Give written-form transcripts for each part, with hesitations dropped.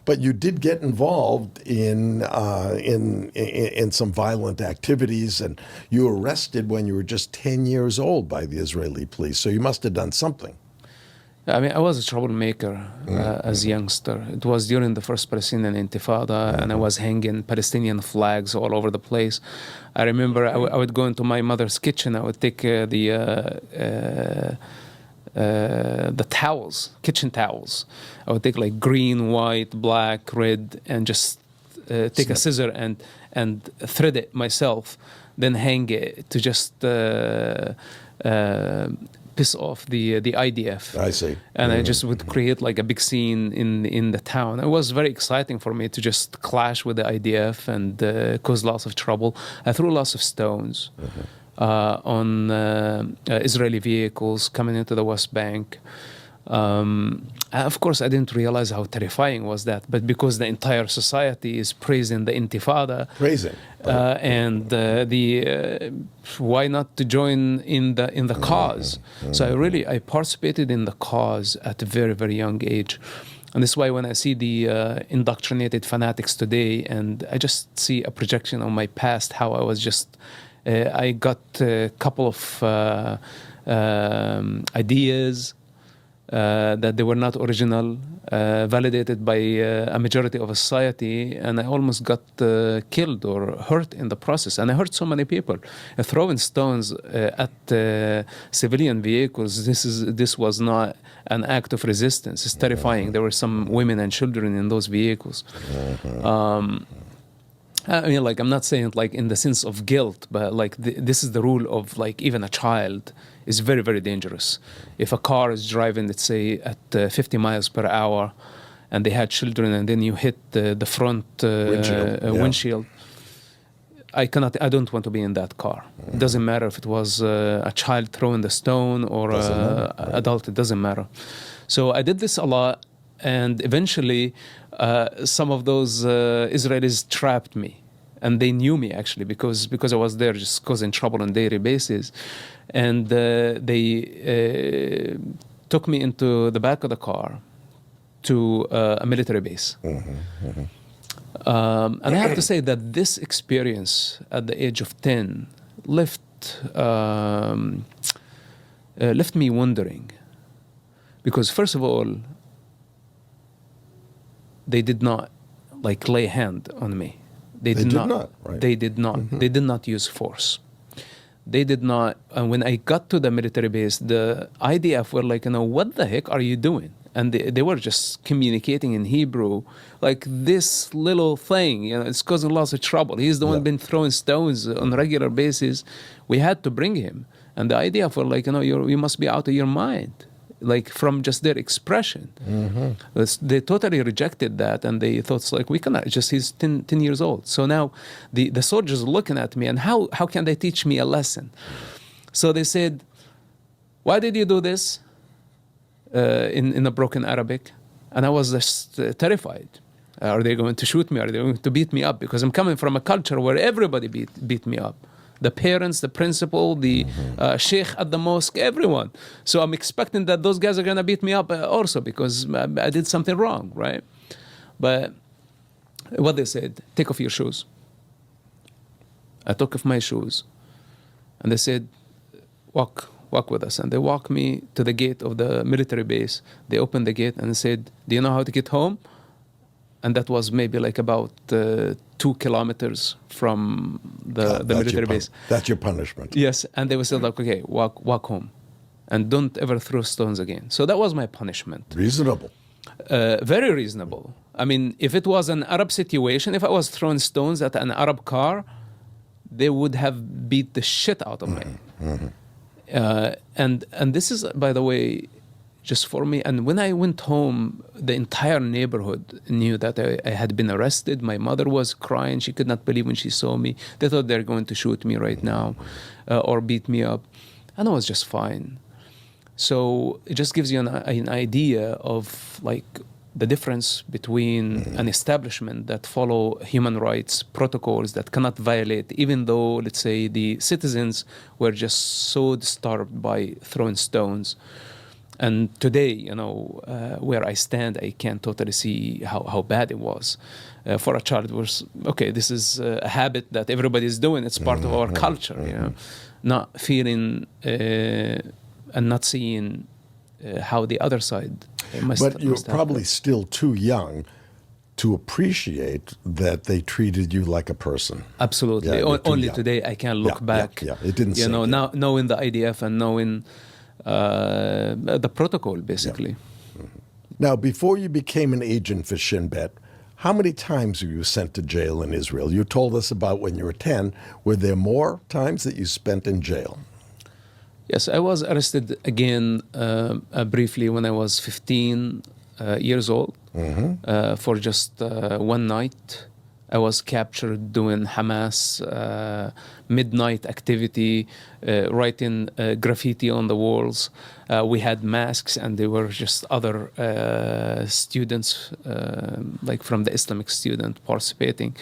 But you did get involved in some violent activities, and you were arrested when you were just 10 years old by the Israeli police. So you must have done something. I mean, I was a troublemaker as a youngster. It was during the first Palestinian Intifada, and I was hanging Palestinian flags all over the place. I remember I would go into my mother's kitchen. I would take the towels, kitchen towels. I would take like green, white, black, red, and just take a scissor and thread it myself, then hang it to just piss off the IDF. I see. And I just would create like a big scene in the town. It was very exciting for me to just clash with the IDF and cause lots of trouble. I threw lots of stones on Israeli vehicles coming into the West Bank. Of course, I didn't realize how terrifying was that, but because the entire society is praising the Intifada, why not to join in the cause? So I participated in the cause at a very, very young age. And this is why when I see the indoctrinated fanatics today, and I just see a projection on my past, how I was just, I got a couple of ideas that they were not original, validated by a majority of society, and I almost got killed or hurt in the process. And I hurt so many people. Throwing stones at civilian vehicles, this was not an act of resistance. It's terrifying. There were some women and children in those vehicles. I mean, like, I'm not saying like in the sense of guilt, but like this is the rule of like even a child is very, very dangerous. If a car is driving, let's say at 50 miles per hour, and they had children, and then you hit the front windshield, I don't want to be in that car. It doesn't matter if it was a child throwing the stone or an adult, it doesn't matter. So I did this a lot, and eventually some of those Israelis trapped me. And they knew me actually because I was there just causing trouble on a daily basis. And they took me into the back of the car to a military base. And I have to say that this experience at the age of 10 left me wondering. Because first of all, they did not like lay hand on me. They did not. Right. They did not. They did not use force. They did not. And when I got to the military base, the IDF were like, what the heck are you doing? And they were just communicating in Hebrew, like this little thing, it's causing lots of trouble. He's the one been throwing stones on a regular basis. We had to bring him. And the IDF were like, you must be out of your mind. Like from just their expression. They totally rejected that, and they thought, it's like, we cannot, he's 10 years old. So now the soldiers are looking at me, and how can they teach me a lesson? So they said, why did you do this? In a broken Arabic. And I was just terrified. Are they going to shoot me? Are they going to beat me up? Because I'm coming from a culture where everybody beat me up. The parents, the principal, the sheikh at the mosque, everyone. So I'm expecting that those guys are going to beat me up also because I did something wrong, right? But what they said, take off your shoes. I took off my shoes. And they said, walk with us. And they walked me to the gate of the military base. They opened the gate and said, do you know how to get home? And that was maybe like about 2 kilometers from the military base. That's your punishment. Yes, and they would say like, okay, walk home, and don't ever throw stones again. So that was my punishment. Reasonable. Very reasonable. I mean, if it was an Arab situation, if I was throwing stones at an Arab car, they would have beat the shit out of me. And this is, by the way, just for me. And when I went home, the entire neighborhood knew that I had been arrested. My mother was crying. She could not believe when she saw me. They thought they're going to shoot me right now or beat me up. And I was just fine. So it just gives you an idea of like the difference between an establishment that follow human rights protocols that cannot violate, even though, let's say, the citizens were just so disturbed by throwing stones. And today, where I stand, I can totally see how bad it was. For a child, was okay. This is a habit that everybody is doing. It's part of our culture, not feeling and not seeing how the other side must. But you're must probably still too young to appreciate that they treated you like a person. Absolutely. Yeah, Only young. today I can look back. Yeah, it didn't. Now knowing the IDF and knowing the protocol, basically. Yeah. Now, before you became an agent for Shin Bet, how many times were you sent to jail in Israel? You told us about when you were 10. Were there more times that you spent in jail? Yes, I was arrested again briefly when I was 15 years old for just one night. I was captured doing Hamas midnight activity, writing graffiti on the walls. We had masks, and there were just other students, like from the Islamic student, participating.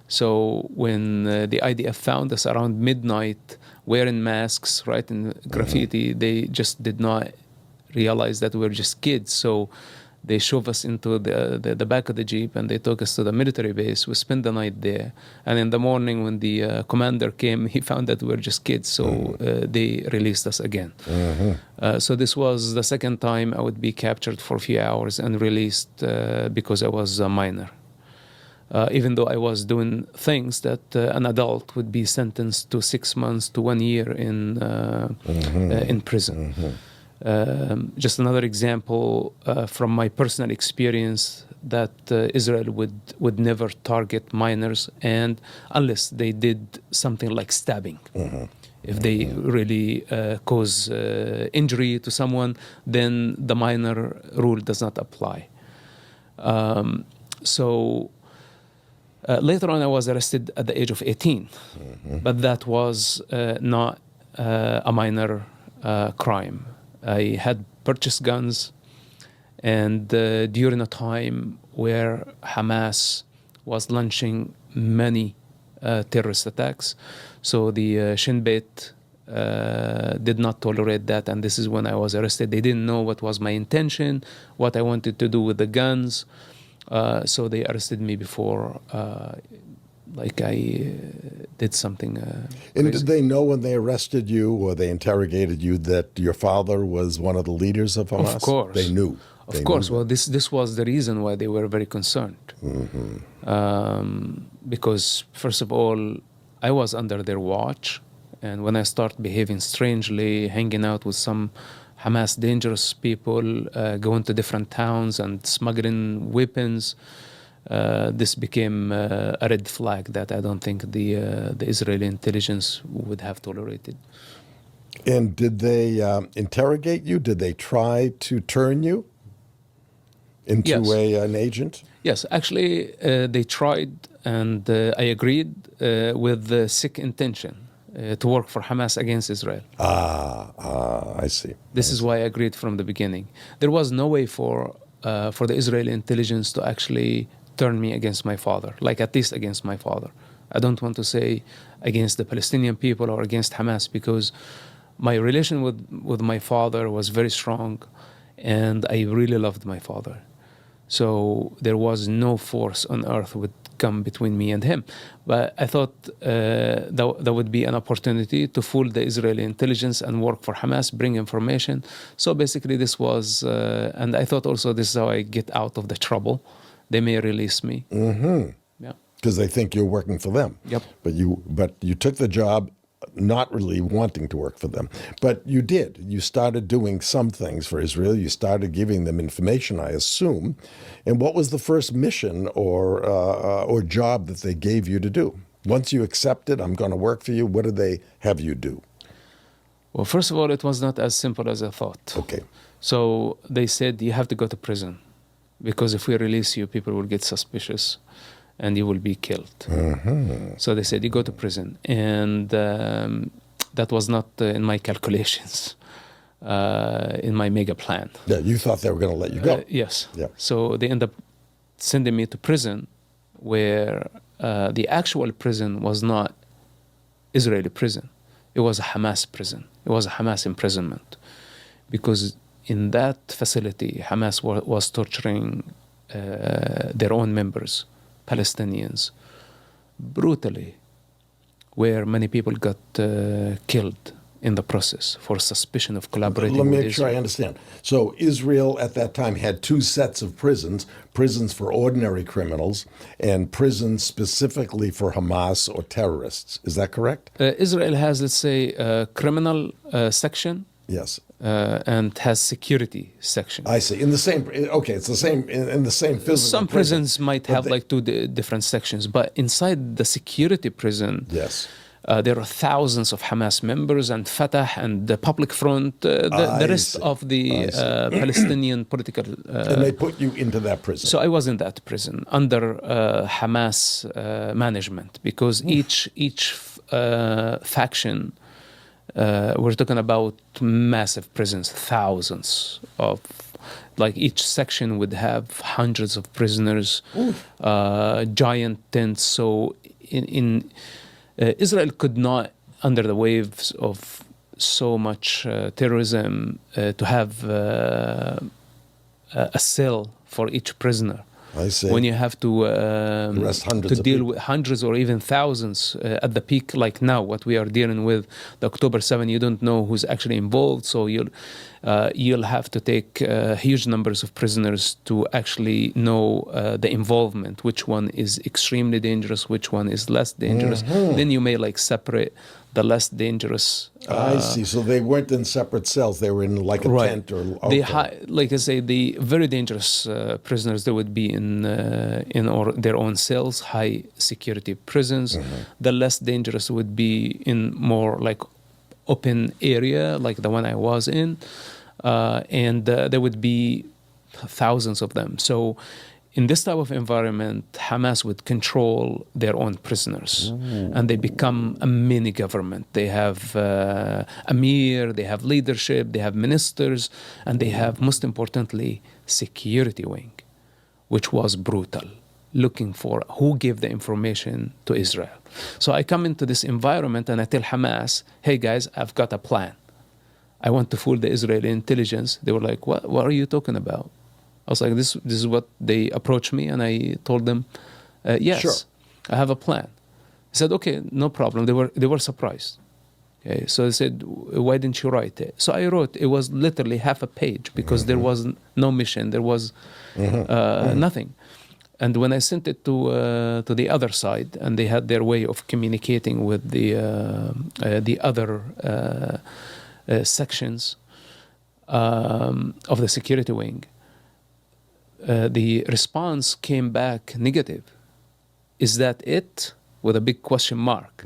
So when the IDF found us around midnight, wearing masks, writing graffiti, they just did not realize that we were just kids. So they shoved us into the back of the Jeep, and they took us to the military base. We spent the night there. And in the morning, when the commander came, he found that we were just kids. So they released us again. So this was the second time I would be captured for a few hours and released because I was a minor. Even though I was doing things that an adult would be sentenced to 6 months to 1 year in prison. Just another example from my personal experience that Israel would never target minors, and unless they did something like stabbing. If they really cause injury to someone, then the minor rule does not apply. Later on, I was arrested at the age of 18, but that was not a minor crime. I had purchased guns, and during a time where Hamas was launching many terrorist attacks, so the Shin Bet did not tolerate that, and this is when I was arrested. They didn't know what was my intention, what I wanted to do with the guns, so they arrested me before I did something And crazy. did they know when they arrested you or they interrogated you that your father was one of the leaders of Hamas? Of course. They knew. Of course. Well, this was the reason why they were very concerned. Because, first of all, I was under their watch. And when I started behaving strangely, hanging out with some Hamas dangerous people, going to different towns and smuggling weapons, this became a red flag that I don't think the Israeli intelligence would have tolerated. And did they interrogate you? Did they try to turn you into an agent? Yes, actually, they tried, and I agreed with the sick intention to work for Hamas against Israel. I see. This is why I agreed from the beginning. There was no way for the Israeli intelligence to actually turn me against my father, like at least against my father. I don't want to say against the Palestinian people or against Hamas, because my relation with my father was very strong, and I really loved my father. So there was no force on earth would come between me and him. But I thought that would be an opportunity to fool the Israeli intelligence and work for Hamas, bring information. So basically this was, and I thought also this is how I get out of the trouble. They may release me. Yeah. Because they think you're working for them. Yep. But you took the job not really wanting to work for them. But you did. You started doing some things for Israel. You started giving them information, I assume. And what was the first mission or job that they gave you to do? Once you accepted, I'm going to work for you, what did they have you do? Well, first of all, it was not as simple as I thought. Okay. So they said, you have to go to prison, because if we release you, people will get suspicious and you will be killed. So they said, you go to prison. And that was not in my calculations, in my mega plan. Yeah, you thought they were going to let you go. Yes. Yeah. So they end up sending me to prison, where the actual prison was not Israeli prison. It was a Hamas prison. It was a Hamas imprisonment. Because in that facility, Hamas was torturing their own members, Palestinians, brutally, where many people got killed in the process for suspicion of collaborating with Israel. Let me make sure I understand. So Israel at that time had two sets of prisons, prisons for ordinary criminals and prisons specifically for Hamas or terrorists. Is that correct? Israel has, let's say, a criminal section. Yes. And has security section. I see. In the same, okay, it's the same, in the same physical Some prison, prisons might have like two different sections, but inside the security prison, yes. There are thousands of Hamas members and Fatah and the Public Front, the rest of the Palestinian political... and they put you into that prison. So I was in that prison under Hamas management because each faction... we're talking about massive prisons, thousands of, like each section would have hundreds of prisoners, giant tents. So in Israel could not, under the waves of so much terrorism, to have a cell for each prisoner. I see. When you have to deal with hundreds or even thousands at the peak, like now, what we are dealing with, the October 7, you don't know who's actually involved, so you'll have to take huge numbers of prisoners to actually know the involvement, which one is extremely dangerous, which one is less dangerous. Then you may like separate the less dangerous. I see. So they weren't in separate cells; they were in like a tent or. Like I say, the very dangerous prisoners, they would be in their own cells, high security prisons. The less dangerous would be in more like open area, like the one I was in, and there would be thousands of them. So in this type of environment, Hamas would control their own prisoners, and they become a mini government. They have emir, they have leadership, they have ministers, and they have, most importantly, security wing, which was brutal, looking for who gave the information to Israel. So I come into this environment and I tell Hamas, hey guys, I've got a plan. I want to fool the Israeli intelligence. They were like, what are you talking about? I was like, this is what they approached me, and I told them, yes, sure. I have a plan. He said, okay, no problem. They were surprised. Okay, so they said, why didn't you write it? So I wrote. It was literally half a page because there was no mission. There was nothing. And when I sent it to the other side, and they had their way of communicating with the other sections of the security wing, the response came back negative. Is that it? With a big question mark.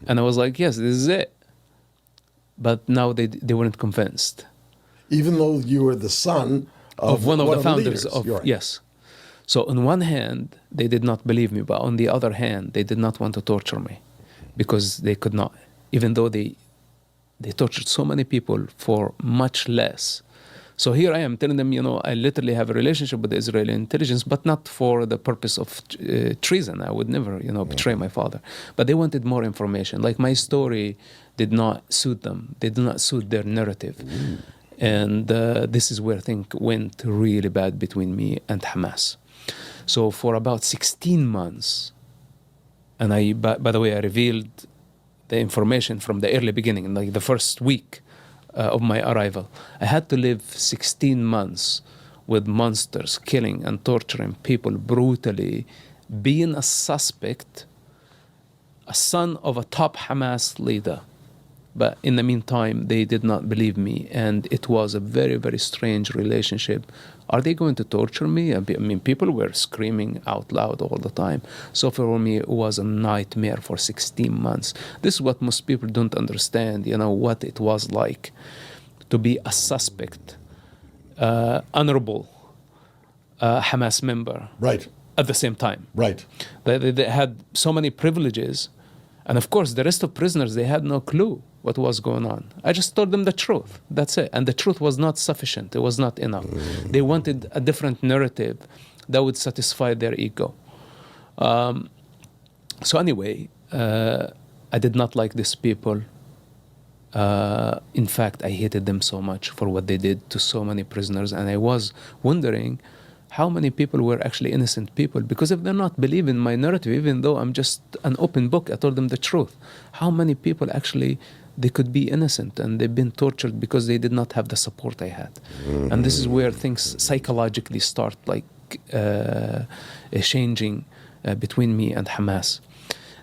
And I was like, yes, this is it. But now they weren't convinced. Even though you were the son of one of the founders of right. Yes. So on one hand, they did not believe me, but on the other hand, they did not want to torture me because they could not, even though they tortured so many people for much less. So here I am telling them, I literally have a relationship with the Israeli intelligence, but not for the purpose of treason. I would never, betray my father. But they wanted more information. Like my story did not suit them. They did not suit their narrative. And this is where things went really bad between me and Hamas. So for about 16 months, and by the way, I revealed the information from the early beginning, like the first week of my arrival. I had to live 16 months with monsters killing and torturing people brutally, being a suspect, a son of a top Hamas leader. But in the meantime, they did not believe me, and it was a very, very strange relationship. Are they going to torture me? I mean, people were screaming out loud all the time. So for me, it was a nightmare for 16 months. This is what most people don't understand, what it was like to be a suspect, honorable Hamas member. Right. At the same time. Right. They had so many privileges. And of course, the rest of prisoners, they had no clue what was going on. I just told them the truth. That's it. And the truth was not sufficient. It was not enough. They wanted a different narrative that would satisfy their ego. So anyway, I did not like these people. In fact, I hated them so much for what they did to so many prisoners, and I was wondering how many people were actually innocent people. Because if they're not believing my narrative, even though I'm just an open book, I told them the truth. How many people actually they could be innocent and they've been tortured because they did not have the support I had. And this is where things psychologically start like changing between me and Hamas.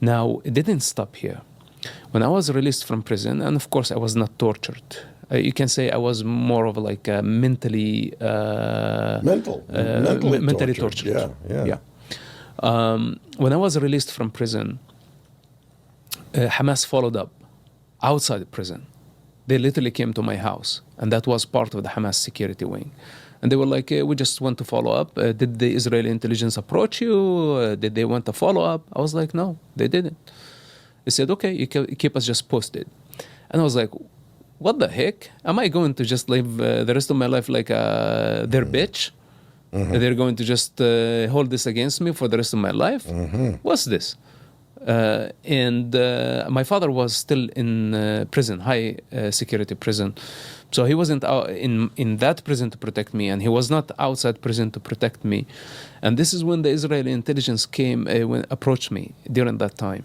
Now, it didn't stop here. When I was released from prison, and of course I was not tortured. You can say I was more of like a mentally tortured. Yeah. When I was released from prison, Hamas followed up outside the prison. They literally came to my house, and that was part of the Hamas security wing. And they were like, we just want to follow up. Did the Israeli intelligence approach you? Did they want to follow up? I was like, no, they didn't. They said, okay, you keep us just posted. And I was like, what the heck? Am I going to just live the rest of my life like their bitch? They're going to just hold this against me for the rest of my life? What's this? And my father was still in prison, high security prison. So he wasn't in that prison to protect me, and he was not outside prison to protect me. And this is when the Israeli intelligence came, approached me during that time.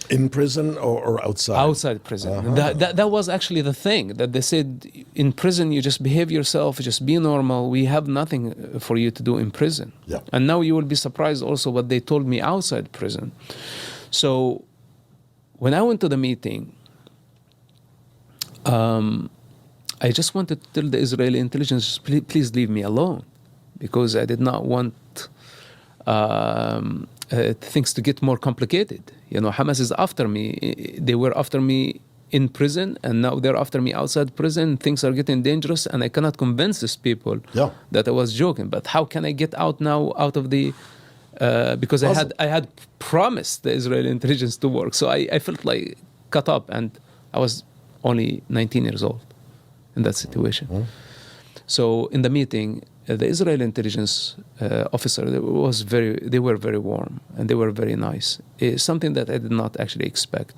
In prison or outside? Outside prison. That was actually the thing, that they said, in prison you just behave yourself, just be normal. We have nothing for you to do in prison. Yeah. And now you will be surprised also what they told me outside prison. So when I went to the meeting, I just wanted to tell the Israeli intelligence, please leave me alone, because I did not want things to get more complicated. You know, Hamas is after me. They were after me in prison, and now they're after me outside prison. Things are getting dangerous, and I cannot convince these people that I was joking. But how can I get out now, out of the... because I had promised the Israeli intelligence to work. So I felt like cut up, and I was only 19 years old in that situation. So in the meeting, the Israeli intelligence officer, they were very warm, and they were very nice. It's something that I did not actually expect.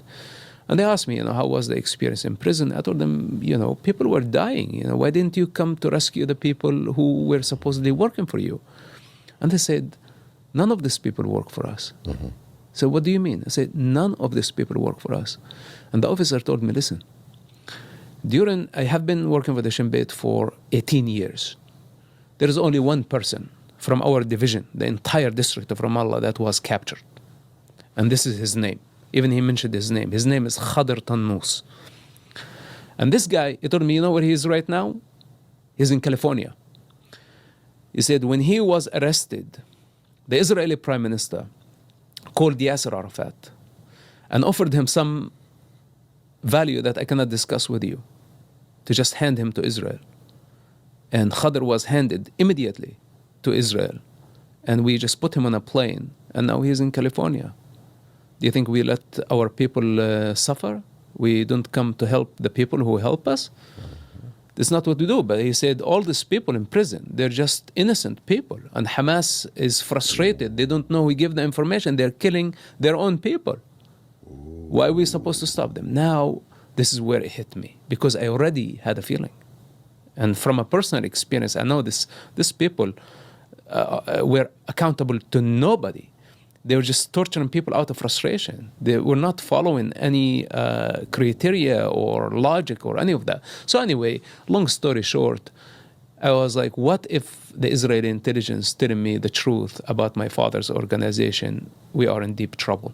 And they asked me, how was the experience in prison? I told them, people were dying. Why didn't you come to rescue the people who were supposedly working for you? And they said, none of these people work for us. So what do you mean? I said, none of these people work for us. And the officer told me, listen, I have been working with the Shin Bet for 18 years. There is only one person from our division, the entire district of Ramallah, that was captured. And this is his name. Even he mentioned his name. His name is Khadr Tannous. And this guy, he told me, you know where he is right now? He's in California. He said when he was arrested, the Israeli Prime Minister called Yasser Arafat and offered him some value that I cannot discuss with you, to just hand him to Israel. And Khadr was handed immediately to Israel. And we just put him on a plane, and now he's in California. Do you think we let our people suffer? We don't come to help the people who help us? That's not what we do. But he said all these people in prison, they're just innocent people. And Hamas is frustrated. They don't know we give the information. They're killing their own people. Why are we supposed to stop them? Now, this is where it hit me, because I already had a feeling. And from a personal experience, I know these people were accountable to nobody. They were just torturing people out of frustration. They were not following any criteria or logic or any of that. So anyway, long story short, I was like, what if the Israeli intelligence telling me the truth about my father's organization? We are in deep trouble.